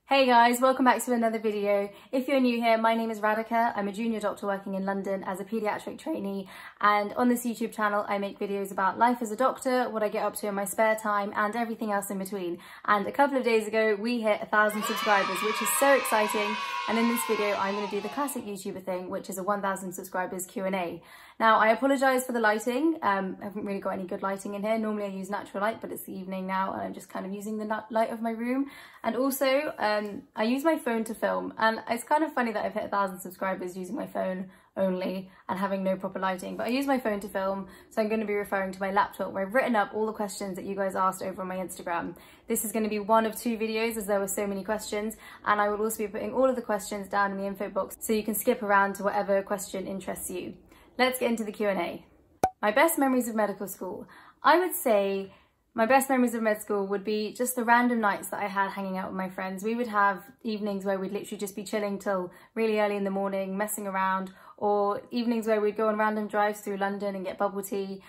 Hey guys, welcome back to another video. If you're new here, my name is Radhika. I'm a junior doctor working in London as a paediatric trainee, and on this YouTube channel I make videos about life as a doctor, what I get up to in my spare time and everything else in between. And a couple of days ago we hit 1,000 subscribers, which is so exciting, and in this video I'm going to do the classic YouTuber thing, which is a 1,000 subscribers Q&A. Now I apologise for the lighting, I haven't really got any good lighting in here. Normally I use natural light, but it's the evening now and I'm just kind of using the light of my room. And also I use my phone to film, and it's kind of funny that I've hit 1,000 subscribers using my phone only and having no proper lighting, but I use my phone to film, so I'm going to be referring to my laptop where I've written up all the questions that you guys asked over on my Instagram. This is going to be one of 2 videos as there were so many questions, and I will also be putting all of the questions down in the info box so you can skip around to whatever question interests you. Let's get into the Q&A. My best memories of medical school. I would say my best memories of med school would be just the random nights that I had hanging out with my friends. We would have evenings where we'd literally just be chilling till really early in the morning, messing around, or evenings where we'd go on random drives through London and get bubble tea.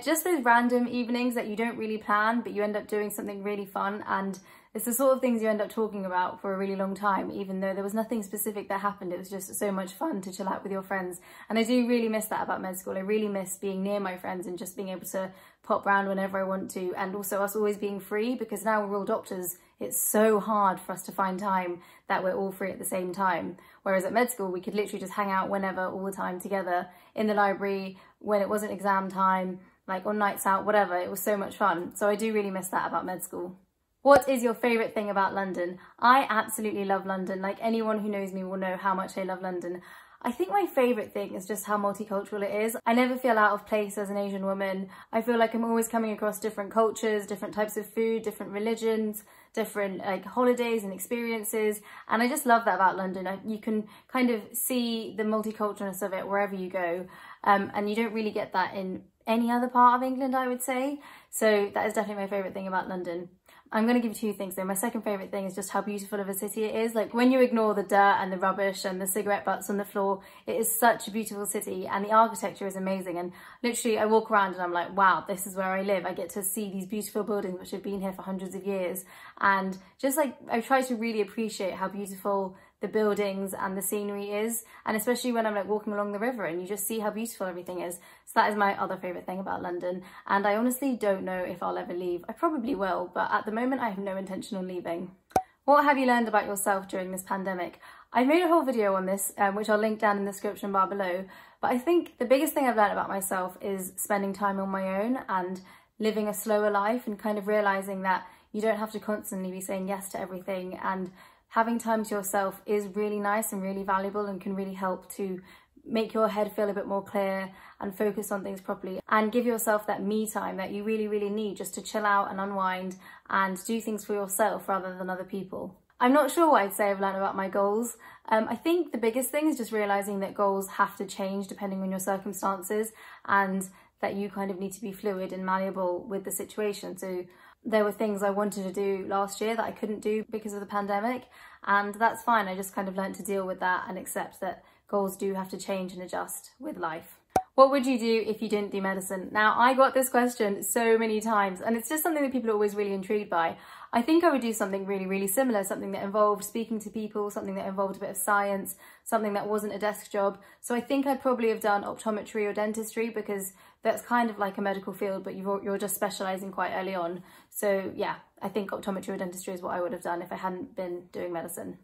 Just those random evenings that you don't really plan, but you end up doing something really fun, and it's the sort of things you end up talking about for a really long time, even though there was nothing specific that happened. It was just so much fun to chill out with your friends. And I do really miss that about med school. I really miss being near my friends and just being able to pop round whenever I want to. And also us always being free, because now we're all doctors. It's so hard for us to find time that we're all free at the same time. Whereas at med school, we could literally just hang out whenever, all the time together in the library, when it wasn't exam time, like on nights out, whatever. It was so much fun. So I do really miss that about med school. What is your favourite thing about London? I absolutely love London. Like, anyone who knows me will know how much I love London. I think my favourite thing is just how multicultural it is. I never feel out of place as an Asian woman. I feel like I'm always coming across different cultures, different types of food, different religions, different like holidays and experiences. And I just love that about London. You can kind of see the multiculturalness of it wherever you go. And you don't really get that in any other part of England, I would say. So that is definitely my favourite thing about London. I'm going to give you 2 things though. My second favourite thing is just how beautiful of a city it is. Like, when you ignore the dirt and the rubbish and the cigarette butts on the floor, it is such a beautiful city, and the architecture is amazing. And literally I walk around and I'm like, wow, this is where I live. I get to see these beautiful buildings which have been here for hundreds of years. And just like, I try to really appreciate how beautiful the buildings and the scenery is, and especially when I'm like walking along the river and you just see how beautiful everything is. So that is my other favourite thing about London, and I honestly don't know if I'll ever leave. I probably will, but at the moment I have no intention on leaving. What have you learned about yourself during this pandemic? I made a whole video on this, which I'll link down in the description bar below, but I think the biggest thing I've learned about myself is spending time on my own and living a slower life, and kind of realising that you don't have to constantly be saying yes to everything, and having time to yourself is really nice and really valuable and can really help to make your head feel a bit more clear and focus on things properly, and give yourself that me time that you really, really need, just to chill out and unwind and do things for yourself rather than other people. I'm not sure what I'd say I've learned about my goals. I think the biggest thing is just realising that goals have to change depending on your circumstances, and that you kind of need to be fluid and malleable with the situation. So there were things I wanted to do last year that I couldn't do because of the pandemic, and that's fine. I just kind of learned to deal with that and accept that goals do have to change and adjust with life. What would you do if you didn't do medicine? Now, I got this question so many times, and it's just something that people are always really intrigued by. I think I would do something really, really similar, something that involved speaking to people, something that involved a bit of science, something that wasn't a desk job. So I think I'd probably have done optometry or dentistry, because that's kind of like a medical field, but you're just specialising quite early on. So yeah, I think optometry or dentistry is what I would have done if I hadn't been doing medicine.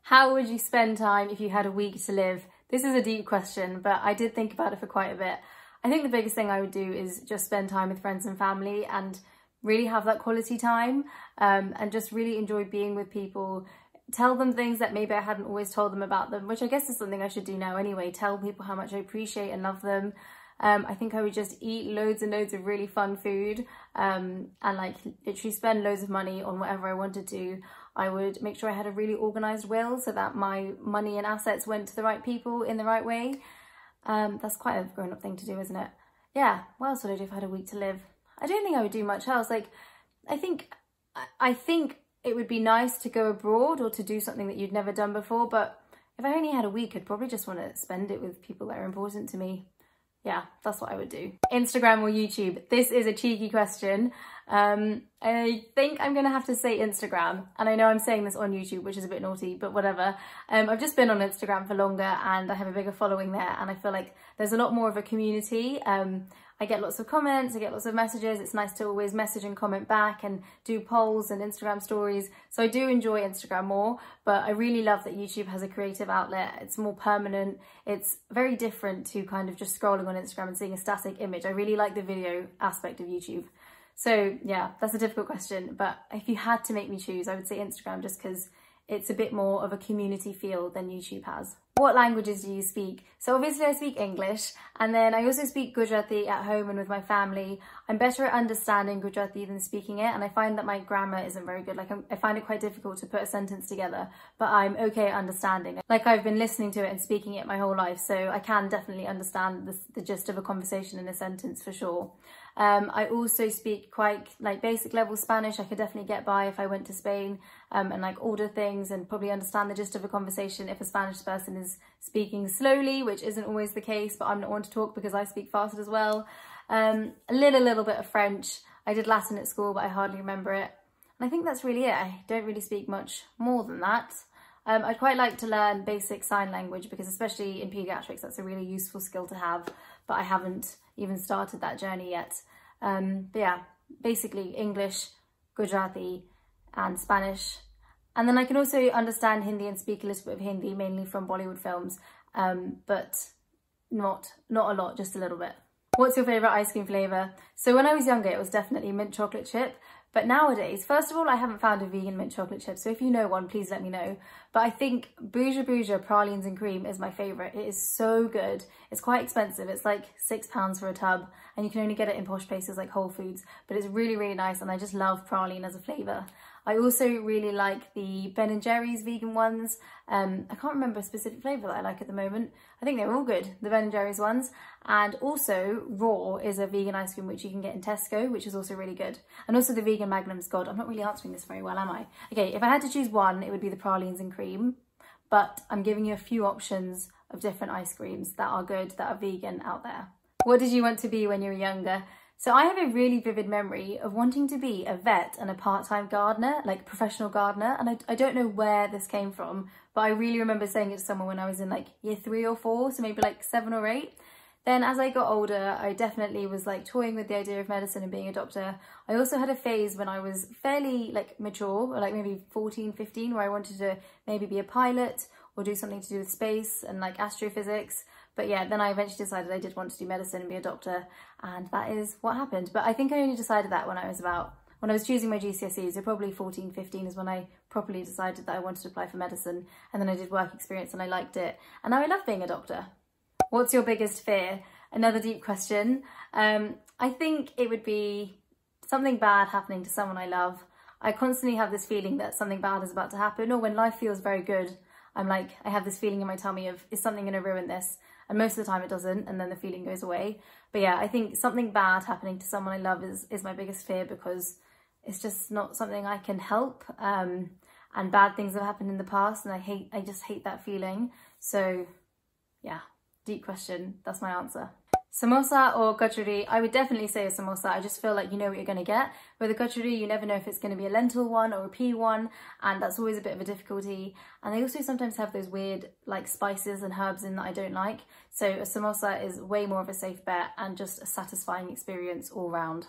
How would you spend time if you had a week to live? This is a deep question, but I did think about it for quite a bit. I think the biggest thing I would do is just spend time with friends and family and really have that quality time, and just really enjoy being with people. Tell them things that maybe I hadn't always told them about them, which I guess is something I should do now anyway. Tell people how much I appreciate and love them. I think I would just eat loads and loads of really fun food, and like literally spend loads of money on whatever I wanted to. I would make sure I had a really organised will so that my money and assets went to the right people in the right way. That's quite a grown-up thing to do, isn't it? Yeah, what else would I do if I had a week to live? I don't think I would do much else. Like, I think it would be nice to go abroad or to do something that you'd never done before, but if I only had a week, I'd probably just want to spend it with people that are important to me. yeah, that's what I would do. Instagram or YouTube? This is a cheeky question. I think I'm gonna have to say Instagram, and I know I'm saying this on YouTube, which is a bit naughty, but whatever. I've just been on Instagram for longer and I have a bigger following there, and I feel like there's a lot more of a community. I get lots of comments, I get lots of messages. It's nice to always message and comment back and do polls and Instagram stories. So I do enjoy Instagram more, but I really love that YouTube has a creative outlet. It's more permanent. It's very different to kind of just scrolling on Instagram and seeing a static image. I really like the video aspect of YouTube. So yeah, that's a difficult question, but if you had to make me choose, I would say Instagram, just because it's a bit more of a community feel than YouTube has. What languages do you speak? So obviously I speak English, and then I also speak Gujarati at home and with my family. I'm better at understanding Gujarati than speaking it, and I find that my grammar isn't very good. Like I find it quite difficult to put a sentence together, but I'm okay at understanding. Like I've been listening to it and speaking it my whole life, so I can definitely understand the gist of a conversation in a sentence for sure. I also speak quite like basic level Spanish. I could definitely get by if I went to Spain and like order things and probably understand the gist of a conversation if a Spanish person is speaking slowly, which isn't always the case, but I'm not one to talk because I speak fast as well. A little bit of French. I did Latin at school, but I hardly remember it. And I think that's really it. I don't really speak much more than that. I'd quite like to learn basic sign language because especially in paediatrics, that's a really useful skill to have, but I haven't even started that journey yet. But yeah, basically English, Gujarati and Spanish. And then I can also understand Hindi and speak a little bit of Hindi, mainly from Bollywood films, but not a lot, just a little bit. What's your favourite ice cream flavour? So when I was younger, it was definitely mint chocolate chip. But nowadays, first of all, I haven't found a vegan mint chocolate chip, so if you know one, please let me know. But I think Bouja Bouja pralines and cream is my favourite. It is so good. It's quite expensive. It's like £6 for a tub, and you can only get it in posh places like Whole Foods. But it's really, really nice, and I just love praline as a flavour. I also really like the Ben & Jerry's vegan ones. I can't remember a specific flavour that I like at the moment. I think they're all good, the Ben & Jerry's ones. And also Raw is a vegan ice cream which you can get in Tesco, which is also really good. And also the vegan Magnums. God, I'm not really answering this very well, am I? Okay, if I had to choose one, it would be the pralines and cream. But I'm giving you a few options of different ice creams that are good, that are vegan out there. What did you want to be when you were younger? So I have a really vivid memory of wanting to be a vet and a part-time gardener, like professional gardener. And I don't know where this came from, but I really remember saying it to someone when I was in like year 3 or 4, so maybe like 7 or 8. Then as I got older, I definitely was like toying with the idea of medicine and being a doctor. I also had a phase when I was fairly like mature, or like maybe 14, 15, where I wanted to maybe be a pilot or do something to do with space and like astrophysics. But yeah, then I eventually decided I did want to do medicine and be a doctor, and that is what happened. But I think I only decided that when I was choosing my GCSEs, so probably 14, 15 is when I properly decided that I wanted to apply for medicine. And then I did work experience and I liked it. And now I love being a doctor. What's your biggest fear? Another deep question. I think it would be something bad happening to someone I love. I constantly have this feeling that something bad is about to happen, or when life feels very good, I'm like, I have this feeling in my tummy of, is something going to ruin this? And most of the time it doesn't, and then the feeling goes away. But yeah, I think something bad happening to someone I love is my biggest fear, because it's just not something I can help. And bad things have happened in the past, and I just hate that feeling. So yeah, deep question, that's my answer. Samosa or kachori? I would definitely say a samosa. I just feel like you know what you're going to get. With a kachori, you never know if it's going to be a lentil one or a pea one, and that's always a bit of a difficulty. And they also sometimes have those weird like spices and herbs in that I don't like. So a samosa is way more of a safe bet and just a satisfying experience all round.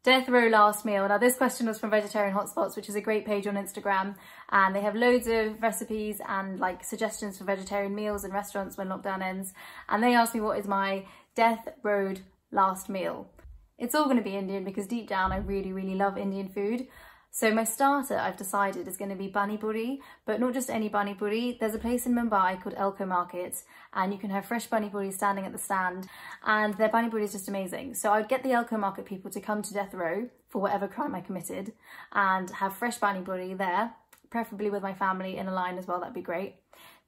Death row last meal. Now this question was from Vegetarian Hotspots, which is a great page on Instagram, and they have loads of recipes and like suggestions for vegetarian meals in restaurants when lockdown ends. And they asked me what is my death road last meal. It's all going to be Indian because deep down I really, really love Indian food. So my starter, I've decided, is going to be pani puri, but not just any pani puri. There's a place in Mumbai called Elko Market, and you can have fresh pani puri standing at the stand, and their pani puri is just amazing. So I'd get the Elko Market people to come to death row for whatever crime I committed and have fresh pani puri there, preferably with my family in a line as well. That'd be great.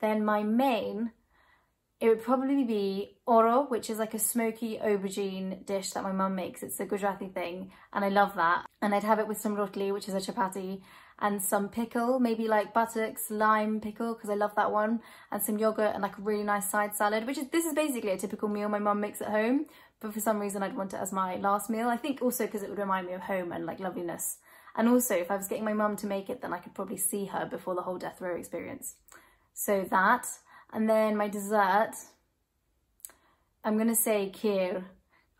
Then my main, it would probably be oro, which is like a smoky aubergine dish that my mum makes. It's a Gujarati thing, and I love that. And I'd have it with some rotli, which is a chapati, and some pickle, maybe like buttocks, lime pickle, because I love that one, and some yogurt and like a really nice side salad, this is basically a typical meal my mum makes at home, but for some reason I'd want it as my last meal. I think also because it would remind me of home and like loveliness. And also if I was getting my mum to make it, then I could probably see her before the whole death row experience. So that, and then my dessert, I'm gonna say kheer.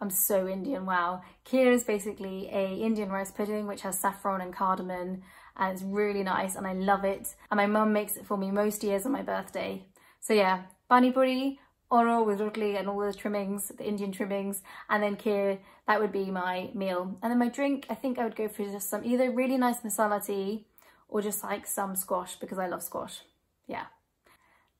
I'm so Indian, wow. Kheer is basically a Indian rice pudding which has saffron and cardamom, and it's really nice and I love it. And my mum makes it for me most years on my birthday. So yeah, pani puri, oro with rotli and all the trimmings, the Indian trimmings, and then kheer, that would be my meal. And then my drink, I think I would go for just some either really nice masala tea or just like some squash, because I love squash. Yeah.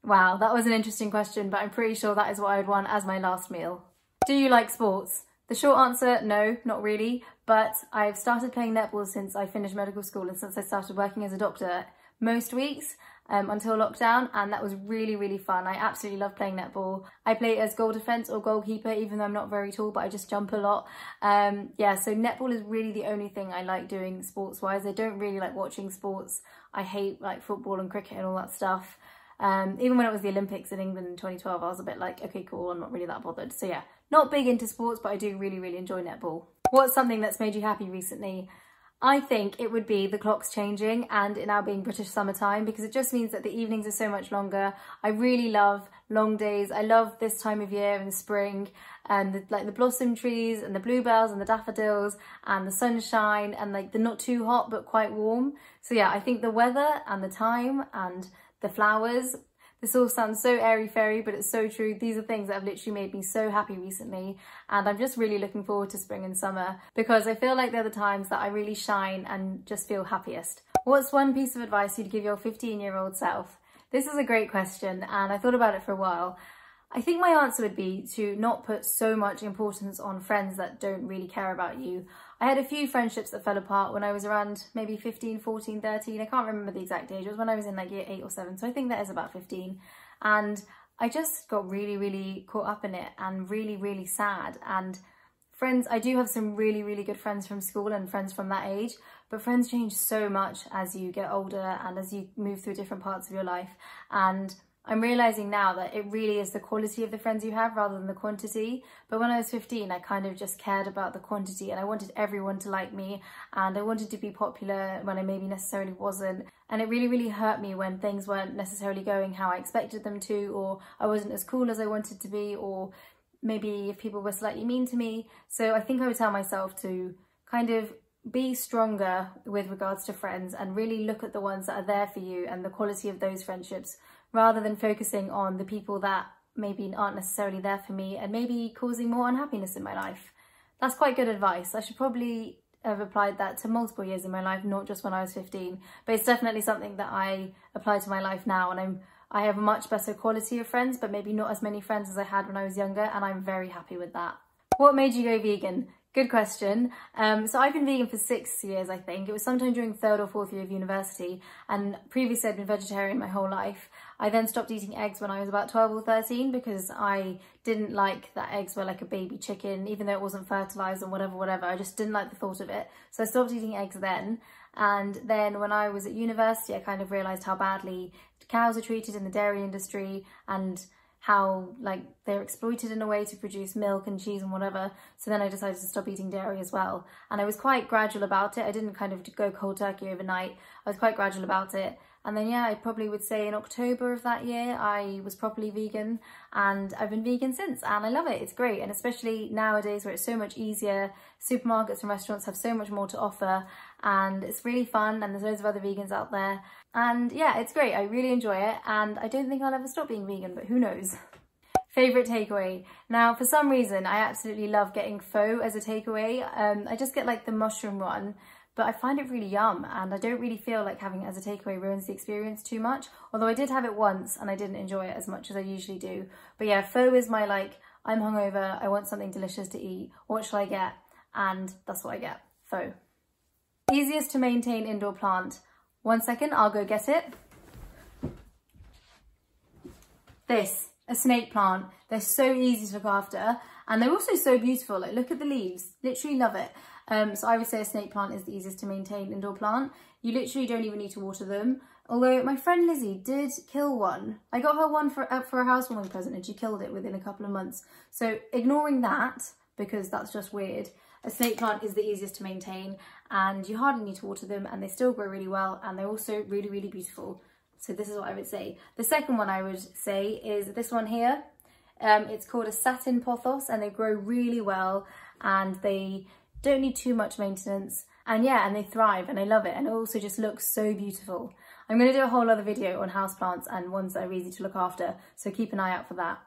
Wow, that was an interesting question, but I'm pretty sure that is what I would want as my last meal. Do you like sports? The short answer, no, not really, but I've started playing netball since I finished medical school and since I started working as a doctor most weeks until lockdown, and that was really, really fun. I absolutely love playing netball. I play as goal defence or goalkeeper, even though I'm not very tall, but I just jump a lot. Yeah, so netball is really the only thing I like doing sports-wise. I don't really like watching sports. I hate like football and cricket and all that stuff. Even when it was the Olympics in England in 2012, I was a bit like, okay, cool, I'm not really that bothered. So yeah, not big into sports, but I do really, really enjoy netball. What's something that's made you happy recently? I think it would be the clocks changing and it now being British summertime, because it just means that the evenings are so much longer. I really love long days. I love this time of year in spring, and the blossom trees and the bluebells and the daffodils and the sunshine and like the not too hot but quite warm. So yeah, I think the weather and the time and the flowers, this all sounds so airy-fairy, but it's so true. These are things that have literally made me so happy recently, and I'm just really looking forward to spring and summer because I feel like they're the times that I really shine and just feel happiest. What's one piece of advice you'd give your 15-year-old self? This is a great question, and I thought about it for a while. I think my answer would be to not put so much importance on friends that don't really care about you. I had a few friendships that fell apart when I was around maybe 15, 14, 13. I can't remember the exact age. It was when I was in like year 8 or 7. So I think that is about 15. And I just got really, really caught up in it and really, really sad. And friends, I do have some really, really good friends from school and friends from that age, but friends change so much as you get older and as you move through different parts of your life. And I'm realising now that it really is the quality of the friends you have rather than the quantity. But when I was 15, I kind of just cared about the quantity and I wanted everyone to like me and I wanted to be popular when I maybe necessarily wasn't. And it really, really hurt me when things weren't necessarily going how I expected them to, or I wasn't as cool as I wanted to be, or maybe if people were slightly mean to me. So I think I would tell myself to kind of be stronger with regards to friends and really look at the ones that are there for you and the quality of those friendships, rather than focusing on the people that maybe aren't necessarily there for me and maybe causing more unhappiness in my life. That's quite good advice. I should probably have applied that to multiple years in my life, not just when I was 15, but it's definitely something that I apply to my life now, and I have a much better quality of friends, but maybe not as many friends as I had when I was younger, and I'm very happy with that. What made you go vegan? Good question. So I've been vegan for 6 years, I think. It was sometime during 3rd or 4th year of university, and previously I'd been vegetarian my whole life. I then stopped eating eggs when I was about 12 or 13 because I didn't like that eggs were like a baby chicken, even though it wasn't fertilised and whatever. I just didn't like the thought of it. So I stopped eating eggs then. And then when I was at university, I kind of realised how badly cows are treated in the dairy industry and how like they're exploited in a way to produce milk and cheese and whatever. So then I decided to stop eating dairy as well. And I was quite gradual about it. I didn't kind of go cold turkey overnight. I was quite gradual about it. And then yeah, I probably would say in October of that year, I was properly vegan, and I've been vegan since, and I love it. It's great. And especially nowadays where it's so much easier, supermarkets and restaurants have so much more to offer, and it's really fun, and there's loads of other vegans out there. And yeah, it's great. I really enjoy it, and I don't think I'll ever stop being vegan, but who knows? Favourite takeaway? Now, for some reason, I absolutely love getting pho as a takeaway. I just get like the mushroom one, but I find it really yum, and I don't really feel like having it as a takeaway ruins the experience too much. Although I did have it once and I didn't enjoy it as much as I usually do. But yeah, pho is my like, I'm hungover, I want something delicious to eat, what shall I get? And that's what I get, pho. Easiest to maintain indoor plant? 1 second, I'll go get it. This, a snake plant. They're so easy to look after, and they're also so beautiful. Like, look at the leaves, literally love it. So I would say a snake plant is the easiest to maintain indoor plant. You literally don't even need to water them. Although my friend Lizzie did kill one. I got her one for a housewarming present and she killed it within a couple of months. So ignoring that, because that's just weird, a snake plant is the easiest to maintain and you hardly need to water them and they still grow really well and they're also really, really beautiful. So this is what I would say. The second one I would say is this one here. It's called a satin pothos and they grow really well and they don't need too much maintenance. And yeah, and they thrive and I love it. And it also just looks so beautiful. I'm going to do a whole other video on houseplants and ones that are easy to look after. So keep an eye out for that.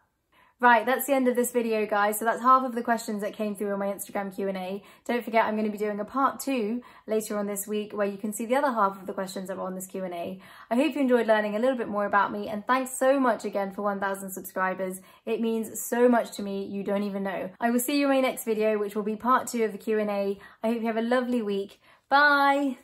Right, that's the end of this video, guys. So that's half of the questions that came through on my Instagram Q&A. Don't forget, I'm going to be doing a part 2 later on this week where you can see the other half of the questions that were on this Q&A. I hope you enjoyed learning a little bit more about me, and thanks so much again for 1,000 subscribers. It means so much to me, you don't even know. I will see you in my next video, which will be part 2 of the Q&A. I hope you have a lovely week. Bye!